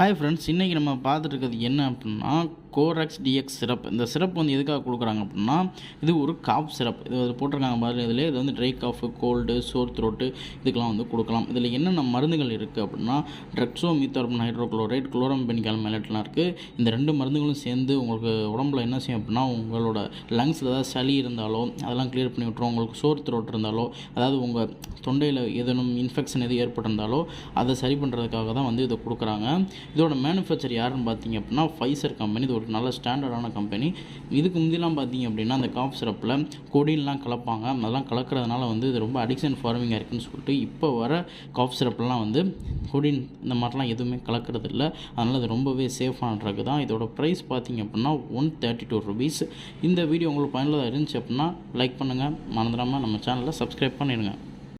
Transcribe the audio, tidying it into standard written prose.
Hi friends, இன்றைக்கி நம்ம பார்த்துட்டு இருக்கிறது என்ன அப்படின்னா கோராக்ஸ் டிஎக்ஸ் சிரப். இந்த சிரப் வந்து எதுக்காக கொடுக்குறாங்க அப்படின்னா, இது ஒரு காஃப் சிரப். இது போட்டிருக்காங்க பாருங்கள். இதில் இது வந்து ட்ரை காஃபு, கோல்டு, சோர் த்ரோட்டு இதுக்கெலாம் வந்து கொடுக்கலாம். இதில் என்னென்ன மருந்துகள் இருக்குது அப்படின்னா, ட்ரெக்ஸோமித்தார்பன் ஹைட்ரோக்ளோரைட், குளோரம்பெனிகால் மெலட்லாம் இருக்குது. இந்த ரெண்டு மருந்துகளும் சேர்ந்து உங்களுக்கு உடம்புல என்ன செய்யும் அப்படின்னா, உங்களோட லங்ஸில் ஏதாவது சளி இருந்தாலோ அதெல்லாம் கிளியர் பண்ணி விட்டுரும். உங்களுக்கு சோர் த்ரோட் இருந்தாலோ, அதாவது உங்கள் தொண்டையில் ஏதேனும் இன்ஃபெக்ஷன் எது ஏற்பட்டிருந்தாலோ அதை சரி பண்ணுறதுக்காக தான் வந்து இதை கொடுக்குறாங்க. இதோட மேனுஃபேக்சர் யாருன்னு பார்த்தீங்க அப்படின்னா, ஃபைசர் கம்பெனி. இது ஒரு நல்ல ஸ்டாண்டர்டான கம்பெனி. இதுக்கு முந்திலாம் பார்த்தீங்க அப்படின்னா, அந்த காஃப் சிரப்பில் கொடின்லாம் கலப்பாங்க. அதெல்லாம் கலக்கிறதுனால வந்து இது ரொம்ப அடிக்ஷன் ஃபார்மிங்காக இருக்குதுன்னு சொல்லிட்டு இப்போ வர காஃப் சிரப்லாம் வந்து கொடின் இந்த மாதிரிலாம் எதுவுமே கலக்கிறது இல்லை. அதனால் இது ரொம்பவே சேஃபான ட்ரக் தான். இதோட ப்ரைஸ் பார்த்தீங்க அப்படின்னா 132 rupees. இந்த வீடியோ உங்களுக்கு பயனுள்ளதாக இருந்துச்சு அப்படின்னா லைக் பண்ணுங்கள். மறந்துடாமல் நம்ம சேனலை சப்ஸ்கிரைப் பண்ணிடுங்க.